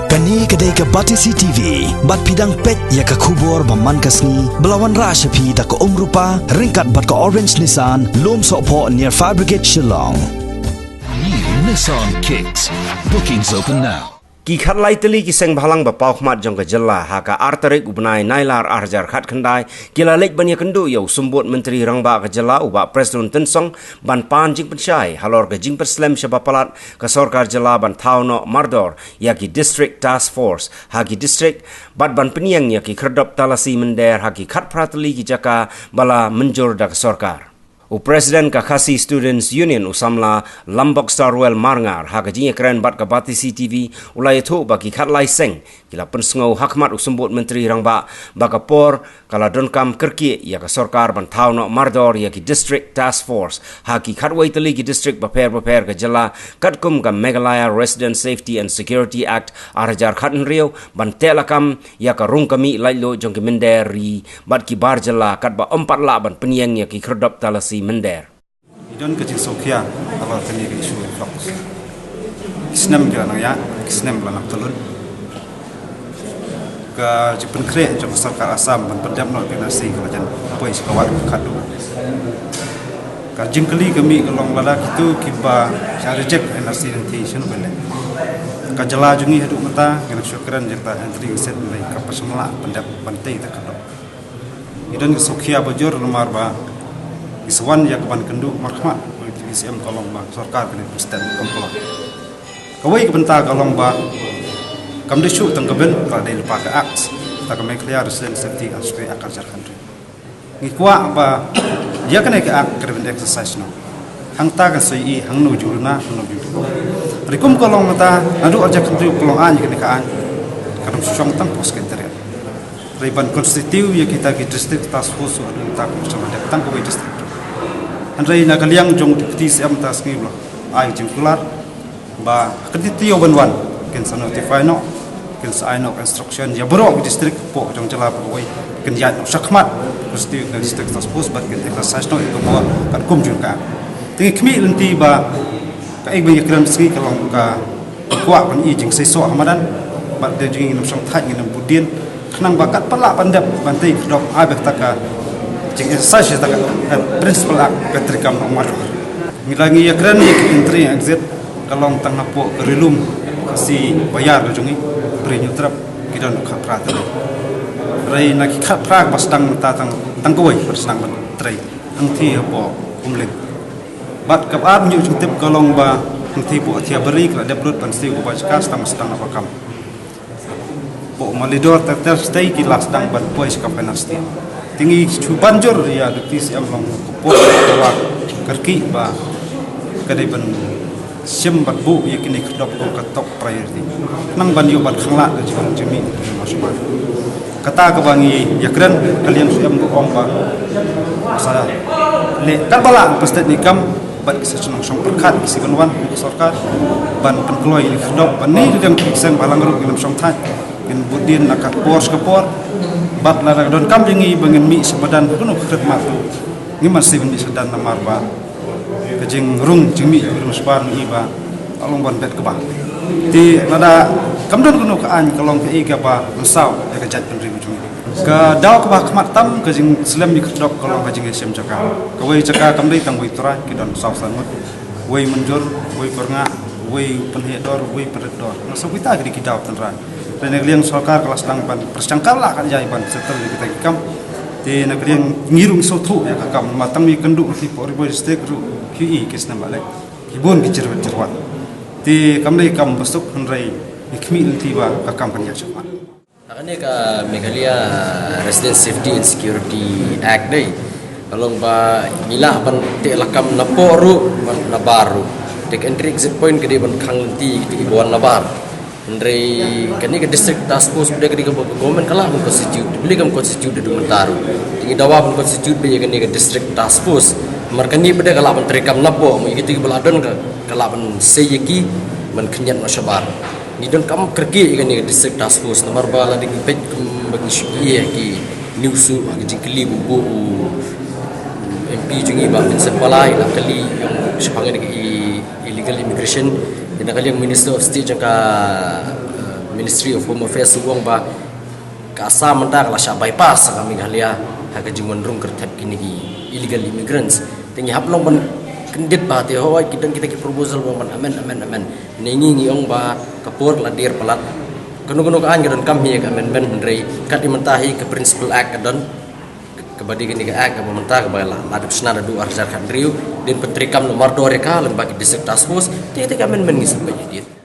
Kani kedai ke Batisi TV, bat pidang pet ya ke kubur baman kasni, belawan rasyapi tak ke rupa, ringkat bat ke Orange Nissan, lom sokpo near Fire Brigade Shillong. New Nissan Kicks. Bookings open now. Ki khat lai teli ki seng bhalang ba pau khmat jong ka jalla ha ka artarik ubnai nailar arjar khat khandai kila lek bania kendu yo sumbut menteri rangba ka jalla uba presiden tensong ban pan jing penchai halor ka jing perslam shaba palat ka sarkar jalla ban thauno mardor ya ki district task force ha ki district bat ban peniang ya ki kherdop talasi mender ha ki khat prateli ki jaka bala menjur da ka sarkar Presiden ka Khasi Students Union usamla Lambok Starwell Marngar ha ka jinge keren bat ka Batisi TV ulai thu ba ki khat lai seng kila pensngau hakmat usumbut menteri rangba ba ka por kala donkam kerki ya ka sarkar ban thauno mardor ya ki district task force ha ki khat wai tali ki district ba per ka jala katkum ka Meghalaya Resident Safety and Security Act arjar khatn riau ban telakam ya ka rung kami lailo jong ki menderi bat ki bar jala kat ba empat la ban peniang ya ki kherdop talasi mender. Idon kecil Sokia awal kini isu fokus. Kisnem jalan ya, kisnem lanak telun. Ke Jepun kre jom sarkar Assam pendam nol generasi kelajan apa isi kawat kadu. Kajing kali kami kelong lala itu kiba saya reject energi intention benda. Kajala jungi hidup mata dengan syukuran jeta entry set mulai kapas semula pendam bantai tak kadu. Idon ke Sokia bajur nomor ba Iswan yang keban kenduk markhmat ICM kolong ba sarkar kini presiden komplot. Kawai kebentar kolong ba kam desu tang keben pada lupa ke aks tak kami clear resident safety and security akar country. Ngikwa ba dia kena ke ak keren exercise no. Hang ta ka soi hang nu jurna no biu. Rikum kolong mata adu aja country kolong an kena ka an. Kadam syong tang pos kenterian. Riban konstitusi ya kita ke district task force adu tak bersama datang ke district. Andai nak kalian jong di TCM task ni lah, ai jengkular, bah kediti oban ken sa notify no, ken sa no instruction, ya berok district po jong jala pawai, ken ya no sakmat, pasti district task force bat ken exercise no itu bawa kan kumjun ka. Tingi kami lenti bah, kai banyak kram segi kalau ka kuat kan i jeng seso hamadan, bat dia jeng inam sang thai inam budin, kenang bakat pelak pandap bantai kedok abek taka. Jeng exercise tak principal ak ketrikam nomor. Milangi ya keren ya entry exit kalau tengah po relum si bayar jungi beri nyutrap kita nak kaprat. Rai nak kaprat pas tang koi pas tang tray. Angti po umlet. Bat kapar nyu tip kalau ba angti po tiap beri kalau develop pensi ubah sekas tang apa kam. Po malidor tak stay kilas tang bat po iskap penasti. Tinggi banjur ya detis yang long kopor wa kerki ba kadai ban sim bat bu ya kini kedop ko ketok priority nang ban yo bat khangla de jong jemi masuma kata ka bangi ya keren kalian su am ko omba sa le kabala pastet ni kam bat sesunong song perkat si banwan sarkar ban penkloi ni kedop ban ni dem kisang balang ru ngam song thai in budin nak kapor bat la don kam jingi bangin mi sebadan kuno khidmat tu ni masih ni sedan namar ba kejing rung jimi rusban ni ba along ban bet ke ba ti lada kam don kuno ka an kalong ke iga ba mensau ya kejat pendri ujung ka daw ka ba khmat tam kejing slam ni khdok kalong kejing sem jaka ka wei jaka kam dei tang wei tura ki don sau sanut wei menjur wei pernga wei penhedor wei peredor masa kita gedi kidaw tenran dan negeri sarkar kelas langban persangkar lah kan jaiban setelah kita kam di negeri yang ngirung sotu ya kam matang mi kenduk di Pori district ru QE kisna balai kibun kicerwat di kam dei kam besuk henrai ikmi tiba kam kan ya cepat ini ke Meghalaya Resident Safety and Security Act dei kalau ba milah ban te lakam naporu nabaru tek entry exit point kedi ban khangti di buan nabar Andrei kini ke district task force pada kini ke government kalah pun constitute beli kam constitute di Mentaru tinggi dawa pun constitute beli kini ke district task force markani pada kalah pun terikam napo mungkin itu beladon ke kalah pun seyeki menkenyat masyabar ni don kam kerki kini ke district task force nomor bala di page bagi syukiye ki newsu bagi jingkeli bubu MP jungi ba Vincent Palai nak kali yang sepangai illegal immigration dan kali yang Minister of State jangka Ministry of Home Affairs suwang ba kasa mendak la sya bypass kami Meghalaya haga jimun rung kertap kini gi illegal immigrants tingi haplong ban kendit ba te hoi kita ki proposal ban amen ningi ngiong ba kapur la dir pelat kanu kan gadon kami ka amendment rei kat imentahi ke principal act gadon kebadi gini ke act ka mentah ka bala ladap senada du arjar kan riu din petrikam nomor 2 reka lembagi district task force te amendment ngi sebagai dia